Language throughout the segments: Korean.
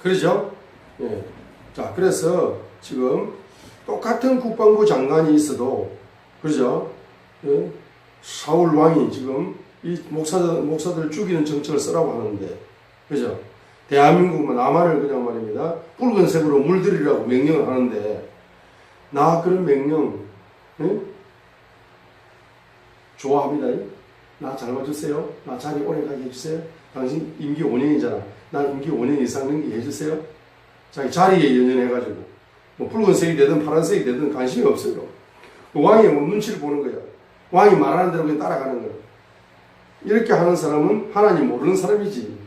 그러죠? 예. 자, 그래서 지금 똑같은 국방부 장관이 있어도, 그러죠? 예? 사울 왕이 지금 이 목사들 죽이는 정책을 쓰라고 하는데, 그죠? 대한민국 남한을 그냥 말입니다. 붉은색으로 물들이라고 명령을 하는데, 나 그런 명령, 예? 좋아합니다. 나 잘 봐주세요. 나 자리 오래 가게 해주세요. 당신 임기 5년이잖아. 난 임기 5년 이상 넘게 해주세요. 자기 자리에 연연해가지고, 뭐 붉은색이 되든 파란색이 되든 관심이 없어요. 왕이 뭐 눈치를 보는 거야. 왕이 말하는 대로 그냥 따라가는 거야. 이렇게 하는 사람은 하나님 모르는 사람이지.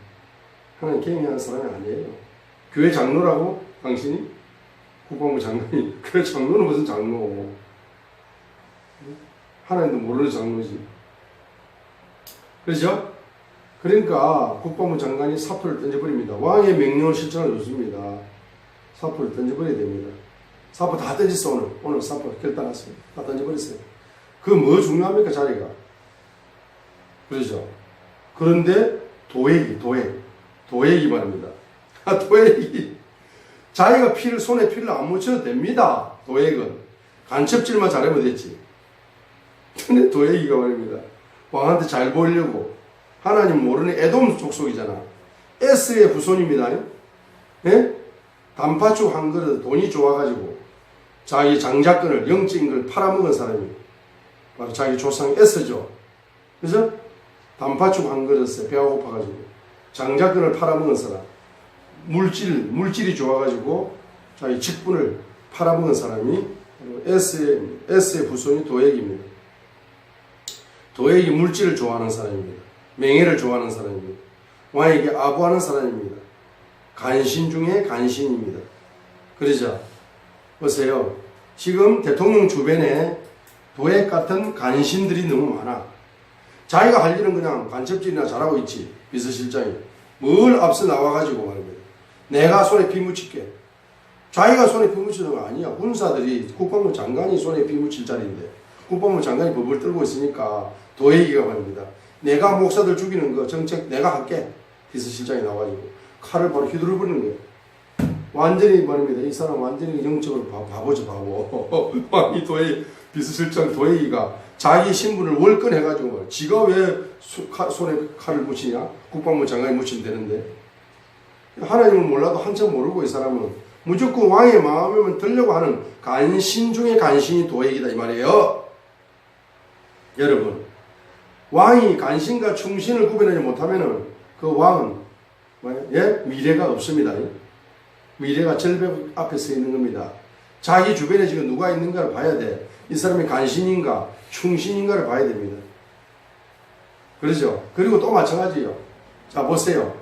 하나님 개명하는 사람이 아니에요. 교회 장로라고 당신이? 국방부 장관이. 교회 장로는 무슨 장로? 하나님도 모르는 장로지. 그렇죠? 그러니까 국방부 장관이 사표를 던져버립니다. 왕의 명령을 실천해 줬습니다. 사표를 던져버려야 됩니다. 사표 다 던졌어. 오늘 사표 결단했습니다. 다 던져버렸어요. 그 뭐 중요합니까? 자리가. 그렇죠? 그런데 도액이 말입니다. 도액이 자기가 손에 피를 안 묻혀도 됩니다. 도액은 간첩질만 잘하면 됐지. 근데 도액이가 말입니다. 왕한테 잘 보이려고 하나님 모르는 에돔 족속이잖아. 에스의 후손입니다. 예? 단팥죽 한 그릇 돈이 좋아가지고 자기 장자권을 영적인 걸 팔아먹은 사람이 바로 자기 조상 에스죠. 그래서 단팥죽 한 그릇에 배가 고파가지고 장자권을 팔아먹은 사람, 물질이 좋아가지고 자기 직분을 팔아먹은 사람이 에스의 후손이 도액입니다. 도액이 물질을 좋아하는 사람입니다. 명예를 좋아하는 사람입니다. 왕에게 아부하는 사람입니다. 간신 중에 간신입니다. 그러죠? 보세요. 지금 대통령 주변에 도액 같은 간신들이 너무 많아. 자기가 할 일은 그냥 간첩질이나 잘하고 있지. 비서실장이. 뭘 앞서 나와가지고 말입니다. 내가 손에 피 묻힐게. 자기가 손에 피 묻히는 거 아니야. 군사들이 국방부 장관이 손에 피 묻힐 자리인데 국방부 장관이 법을 들고 있으니까 도액이가 말입니다. 내가 목사들 죽이는 거 정책 내가 할게. 비서실장이 나와가지고 칼을 바로 휘두르 버리는 거예요. 완전히 말입니다. 이 사람 완전히 영적으로 바보죠, 바보. 이 비서실장 도액이가 자기 신분을 월권해가지고 지가 왜 손에 칼을 묻히냐? 국방부 장관이 묻히면 되는데. 하나님을 몰라도 한참 모르고 이 사람은 무조건 왕의 마음이면 들려고 하는 간신 중에 간신이 도액이다 이 말이에요. 여러분, 왕이 간신과 충신을 구분하지 못하면은 그 왕은 미래가 없습니다. 미래가 절벽 앞에 서 있는 겁니다. 자기 주변에 지금 누가 있는가를 봐야 돼. 이 사람이 간신인가 충신인가를 봐야 됩니다. 그렇죠? 그리고 또 마찬가지예요. 자, 보세요.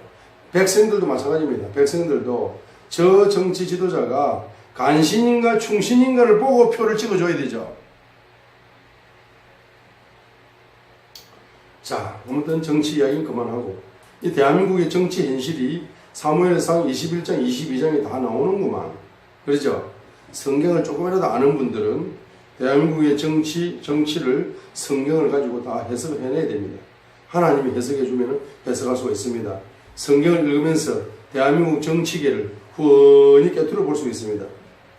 백성들도 마찬가지입니다. 백성들도 저 정치 지도자가 간신인가 충신인가를 보고 표를 찍어줘야 되죠. 자, 아무튼 정치 이야기는 그만하고 이 대한민국의 정치 현실이 사무엘상 21장, 22장에 다 나오는구만. 그렇죠? 성경을 조금이라도 아는 분들은 대한민국의 정치를 성경을 가지고 다 해석을 해내야 됩니다. 하나님이 해석해 주면 해석할 수가 있습니다. 성경을 읽으면서 대한민국 정치계를 후원히 깨뜨려 볼 수 있습니다.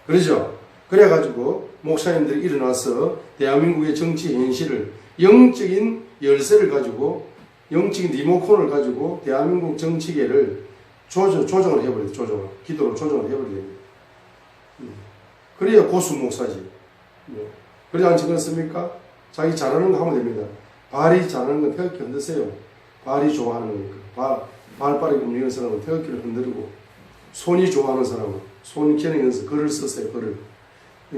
그렇죠? 그래가지고 목사님들이 일어나서 대한민국의 정치 현실을 영적인 열쇠를 가지고 영적인 리모컨을 가지고 대한민국 정치계를 조정을 해버려요. 기도로 조정을 해버려요. 그래야 고수 목사지. 그러지 않지 그렇습니까? 자기 잘하는 거 하면 됩니다. 발이 잘하는 건 태극기 흔드세요. 발이 좋아하는 거니까. 발빠르게 움직이는 사람은 태극기를 흔들고, 손이 좋아하는 사람은 손 기능에서 글을 쓰세요. 글을.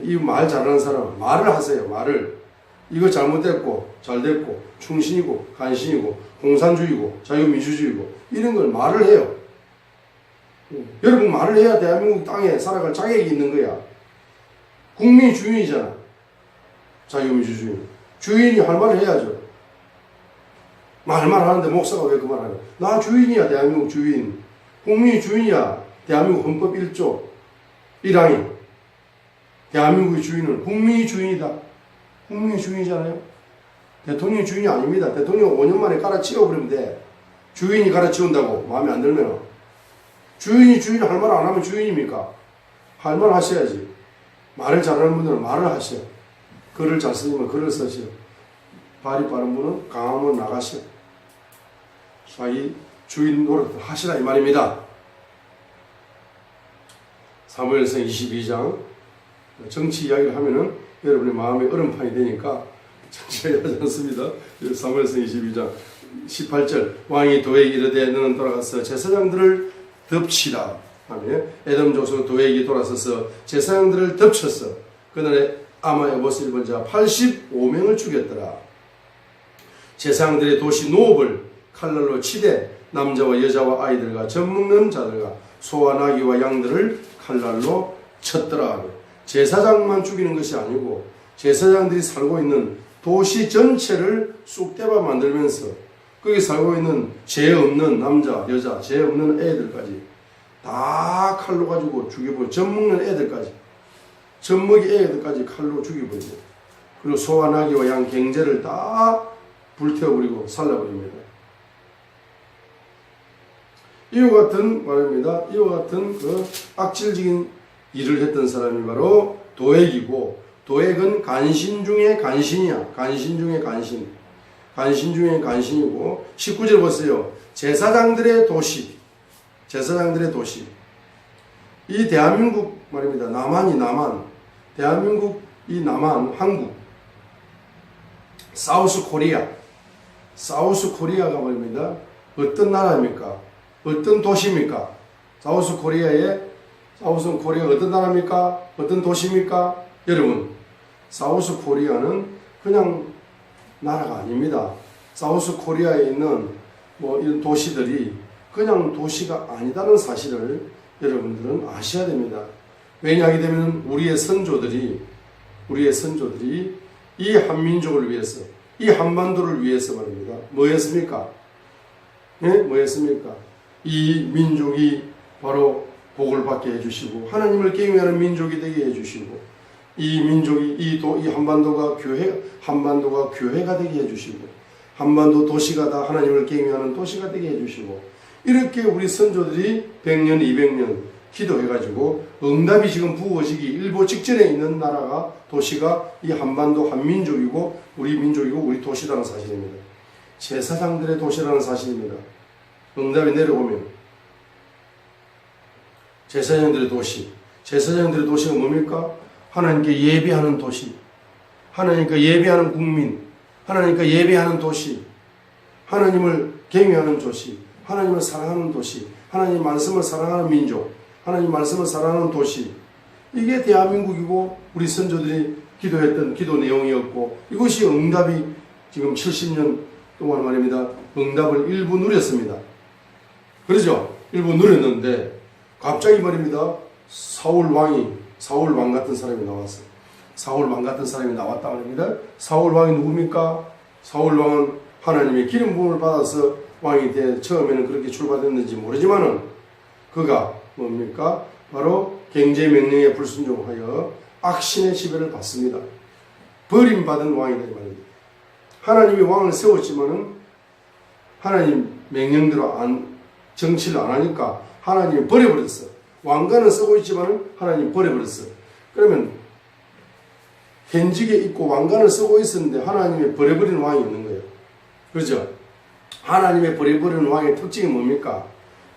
이 말 잘하는 사람은 말을 하세요. 말을. 이거 잘못됐고 잘됐고 충신이고 간신이고 공산주의고 자유민주주의고 이런 걸 말을 해요. 여러분 말을 해야 대한민국 땅에 살아갈 자격이 있는 거야. 국민이 주인이잖아. 자유민주주의. 주인이 할 말을 해야죠. 말만 하는데 목사가 왜 그 말 하냐. 나 주인이야. 대한민국 주인. 국민이 주인이야. 대한민국 헌법 1조 1항이. 대한민국의 주인은 국민이 주인이다. 국민이 주인이잖아요. 대통령이 주인이 아닙니다. 대통령 5년 만에 갈아치워버리면 돼. 주인이 갈아치운다고 마음에 안 들면 주인이 할 말 안 하면 주인입니까? 할 말 하셔야지. 말을 잘하는 분들은 말을 하셔. 글을 잘 쓰면 글을 쓰시오. 발이 빠른 분은 강하면 나가시오. 자기 주인 노릇 하시라 이 말입니다. 사무엘상 22장 정치 이야기를 하면은 여러분의 마음에 얼음판이 되니까 정치 이야기 하지 않습니다. 사무엘상 22장 18절 왕이 도에게 이르되 너는 돌아가서 제사장들을 덮치라 하며 에돔 족속 도에게 돌아서서 제사장들을 덮쳤어. 그날에 아마의 못을 입은 자 85명을 죽였더라. 제사장들의 도시 노업을 칼날로 치되 남자와 여자와 아이들과 젖 먹는 자들과 소와 나귀와 양들을 칼날로 쳤더라. 제사장만 죽이는 것이 아니고 제사장들이 살고 있는 도시 전체를 쑥대밭 만들면서 거기 살고 있는 죄 없는 남자, 여자, 죄 없는 애들까지 다 칼로 가지고 죽여버리고 젖 먹는 애들까지 젖먹이 애들까지 칼로 죽여버리고 그리고 소와 나귀와 양 갱제를 다 불태워버리고 살려버립니다. 이와 같은 말입니다. 이와 같은 그 악질적인 일을 했던 사람이 바로 도액이고 도액은 간신 중에 간신이야. 간신 중에 간신. 간신 중에 간신이고 19절 보세요. 제사장들의 도시. 제사장들의 도시. 이 대한민국 말입니다. 남한이 남한. 대한민국 이 남한 한국. 사우스 코리아. 사우스 코리아가 말입니다. 어떤 나라입니까? 어떤 도시입니까? 사우스 코리아가 어떤 나라입니까? 어떤 도시입니까? 여러분, 사우스 코리아는 그냥 나라가 아닙니다. 사우스 코리아에 있는 이런 도시들이 그냥 도시가 아니다는 사실을 여러분들은 아셔야 됩니다. 왜냐하게 되면 우리의 선조들이 이 한민족을 위해서, 이 한반도를 위해서 말입니다. 뭐였습니까? 네? 뭐였습니까? 이 민족이 바로 복을 받게 해주시고 하나님을 경외하는 민족이 되게 해주시고 이 민족이 이 한반도가 교회가 되게 해주시고 한반도 도시가 다 하나님을 경외하는 도시가 되게 해주시고 이렇게 우리 선조들이 100년, 200년 기도해가지고 응답이 지금 부어지기 일보 직전에 있는 나라가 도시가 이 한반도 한민족이고 우리 민족이고 우리 도시라는 사실입니다. 제사장들의 도시라는 사실입니다. 응답이 내려오면 제사장들의 도시가 뭡니까? 하나님께 예배하는 도시, 하나님께 예배하는 국민, 하나님께 예배하는 도시, 하나님을 경외하는 도시, 하나님을 사랑하는 도시, 하나님 말씀을 사랑하는 민족, 하나님 말씀을 사랑하는 도시. 이게 대한민국이고 우리 선조들이 기도했던 기도 내용이었고 이것이 응답이 지금 70년 동안 말입니다. 응답을 일부 누렸습니다. 그러죠? 일부 누렸는데 갑자기 말입니다. 사울 왕 같은 사람이 나왔어요. 사울 왕 같은 사람이 나왔다 말입니다. 사울 왕이 누굽니까? 사울 왕은 하나님의 기름 부음을 받아서 왕이 처음에는 그렇게 출발했는지 모르지만은 그가 뭡니까? 바로 경제 명령에 불순종하여 악신의 지배를 받습니다. 버림받은 왕이 되는 말입니다. 하나님이 왕을 세웠지만은 하나님 명령대로 정치를 안 하니까 하나님이 버려버렸어. 왕관은 쓰고 있지만은 하나님 버려버렸어. 그러면 현직에 있고 왕관을 쓰고 있었는데 하나님이 버려버리는 왕이 있는 거예요. 그렇죠? 하나님의 버려버리는 왕의 특징이 뭡니까?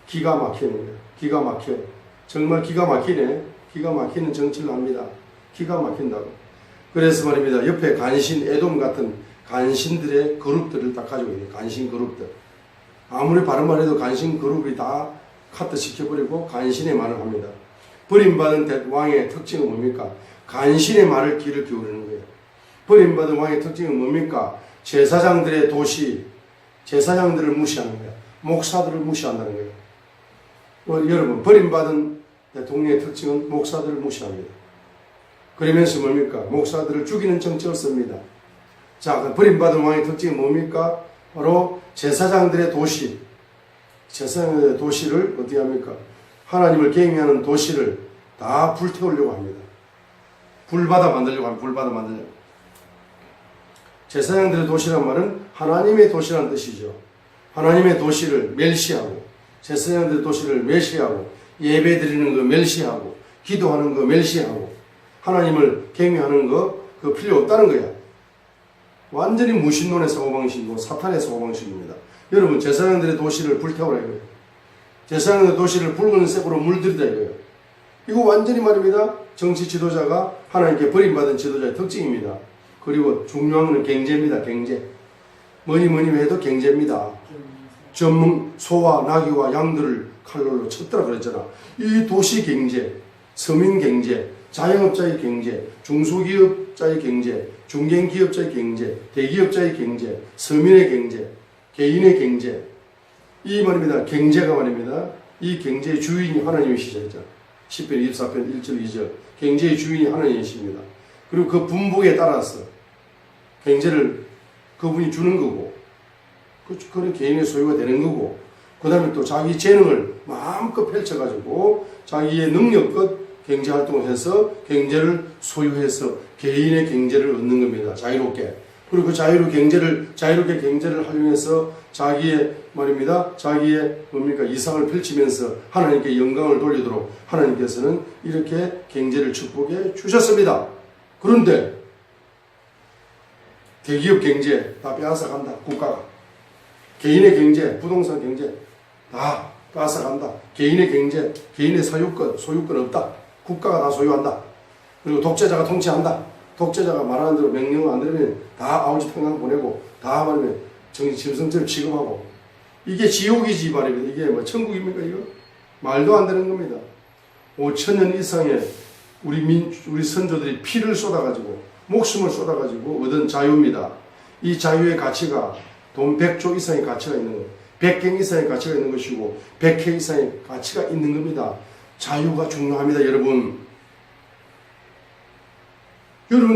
기가 막히는 거예요. 기가 막혀. 정말 기가 막히네. 기가 막히는 정치를 합니다. 기가 막힌다고. 그래서 말입니다. 옆에 간신, 에돔 같은 간신들의 그룹들을 다 가지고 있는 간신 그룹들. 아무리 바른 말해도 간신 그룹이 다 카트 시켜버리고 간신의 말을 합니다. 버림받은 왕의 특징은 뭡니까? 간신의 말을 귀를 기울이는 거예요. 버림받은 왕의 특징은 뭡니까? 제사장들의 도시, 제사장들을 무시하는 거예요. 목사들을 무시한다는 거예요. 여러분, 버림받은 대통령의 특징은 목사들을 무시합니다. 그러면서 뭡니까? 목사들을 죽이는 정책을 씁니다. 자, 버림받은 왕의 특징이 뭡니까? 바로 제사장들의 도시, 제사장들의 도시를 어떻게 합니까? 하나님을 경외하는 도시를 다 불태우려고 합니다. 불바다 만들려고 합니다. 불바다 만들려고. 제사장들의 도시란 말은 하나님의 도시라는 뜻이죠. 하나님의 도시를 멸시하고 제사장들의 도시를 멸시하고 예배 드리는 거 멸시하고 기도하는 거 멸시하고 하나님을 경외하는 거 그거 필요 없다는 거야. 완전히 무신론의 사고방식이고 사탄의 사고방식입니다. 여러분 제사장들의 도시를 불태우라 이거예요. 제사장들의 도시를 붉은 색으로 물들이다 이거예요. 이거 완전히 말입니다. 정치 지도자가 하나님께 버림받은 지도자의 특징입니다. 그리고 중요한 건 경제입니다. 경제. 뭐니 해도 경제입니다. 전문 소와 나귀와 양들을 칼로 쳤더라 그랬잖아. 이 도시 경제, 서민 경제, 자영업자의 경제, 중소기업자의 경제, 중견기업자의 경제, 대기업자의 경제, 서민의 경제, 개인의 경제. 이 말입니다. 경제가 말입니다. 이 경제의 주인이 하나님이시죠. 10편 24편 1절 2절. 경제의 주인이 하나님이십니다. 그리고 그 분복에 따라서 경제를 그분이 주는 거고, 그런 개인의 소유가 되는 거고, 그 다음에 또 자기 재능을 마음껏 펼쳐가지고 자기의 능력껏 경제활동을 해서 경제를 소유해서 개인의 경제를 얻는 겁니다. 자유롭게. 그리고 그 자유롭게 경제를 활용해서 자기의 말입니다. 자기의 이상을 펼치면서 하나님께 영광을 돌리도록 하나님께서는 이렇게 경제를 축복해 주셨습니다. 그런데 대기업 경제 다 빼앗아간다. 국가가. 개인의 경제, 부동산 경제 다 빼앗아간다. 개인의 경제, 개인의 소유권 없다. 국가가 다 소유한다. 그리고 독재자가 통치한다. 독재자가 말하는 대로 명령을 안 들으면 다 아우지 평강 보내고 다 말하면 짐승처럼 취급하고 이게 지옥이지 말입니다. 이게 뭐 천국입니까 이거? 말도 안 되는 겁니다. 5,000년 이상의 우리 선조들이 피를 쏟아가지고 목숨을 쏟아가지고 얻은 자유입니다. 이 자유의 가치가 돈 100조 이상의 가치가 있는 거예요. 100경 이상의 가치가 있는 것이고 100회 이상의 가치가 있는 겁니다. 자유가 중요합니다. 여러분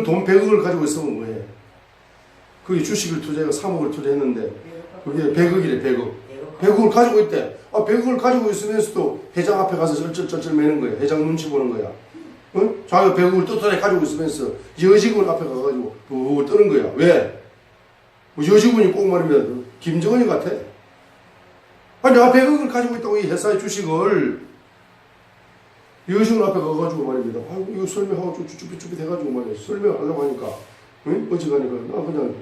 돈 100억을 가지고 있으면 뭐해? 그게 주식을 투자해서 3억을 투자했는데 그게 100억이래 100억. 100억을 가지고 있대. 100억을 가지고 있으면서도 회장 앞에 가서 쩔쩔쩔쩔 매는 거야. 회장 눈치 보는 거야. 어? 자기가 100억을 떳떳하게 가지고 있으면서 여직원 앞에 가가지고 떠는 거야. 왜? 여직원이 꼭 말이면 김정은이 같아. 내가 100억을 가지고 있다고 이 회사의 주식을 여직원 앞에 가가지고 말입니다. 이거 설명하고 쭈삣쭈삣 해가지고 말이야. 설명하려고 하니까 어찌가니까 나 그냥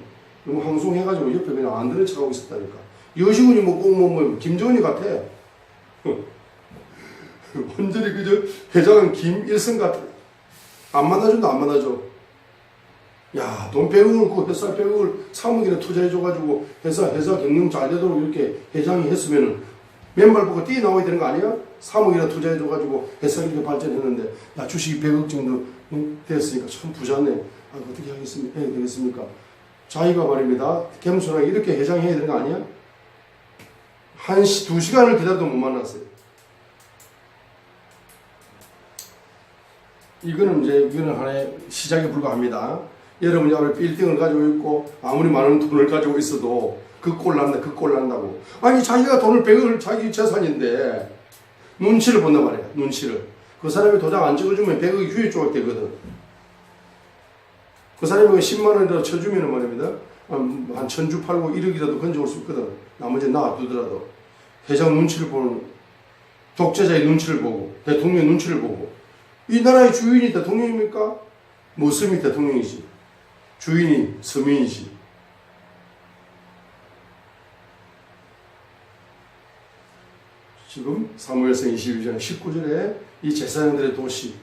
너무 항송해가지고 옆에 그냥 안 들은 척하고 있었다니까. 여직원이 꼭 김정은이 같아. 완전히 그저 회장은 김일성 같아. 안 만나준다 안 만나줘. 야, 돈 100억을 그 회사 100억을 3억이나 투자해줘가지고 회사 경영 잘 되도록 이렇게 회장이 했으면은 맨발 보고 뛰어 나와야 되는 거 아니야? 3억이나 투자해줘가지고 회사 이렇게 발전했는데 야 주식이 100억 정도 됐으니까 참 부자네. 어떻게 하겠습니까? 해야 되겠습니까? 자기가 말입니다. 겸손하게 이렇게 회장해야 되는 거 아니야? 2시간을 기다려도 못 만났어요. 이거는 하나의 시작에 불과합니다. 여러분이 아무리 빌딩을 가지고 있고 아무리 많은 돈을 가지고 있어도 그 꼴 난다고. 아니 자기가 돈을 100억을 자기 재산인데 눈치를 본단 말이야. 눈치를. 그 사람이 도장 안 찍어주면 100억이 휴에 조각되거든. 그 사람이 10만 원이라도 쳐주면 말입니다. 한 1000주 팔고 1억이라도 건져올 수 있거든. 나머지 놔두더라도. 회장 눈치를 보는, 독재자의 눈치를 보고, 대통령의 눈치를 보고. 이 나라의 주인이 대통령입니까? 모습이 대통령이지. 주인이 서민이지. 지금 사무엘상 22장 19절에 이 제사장들의 도시,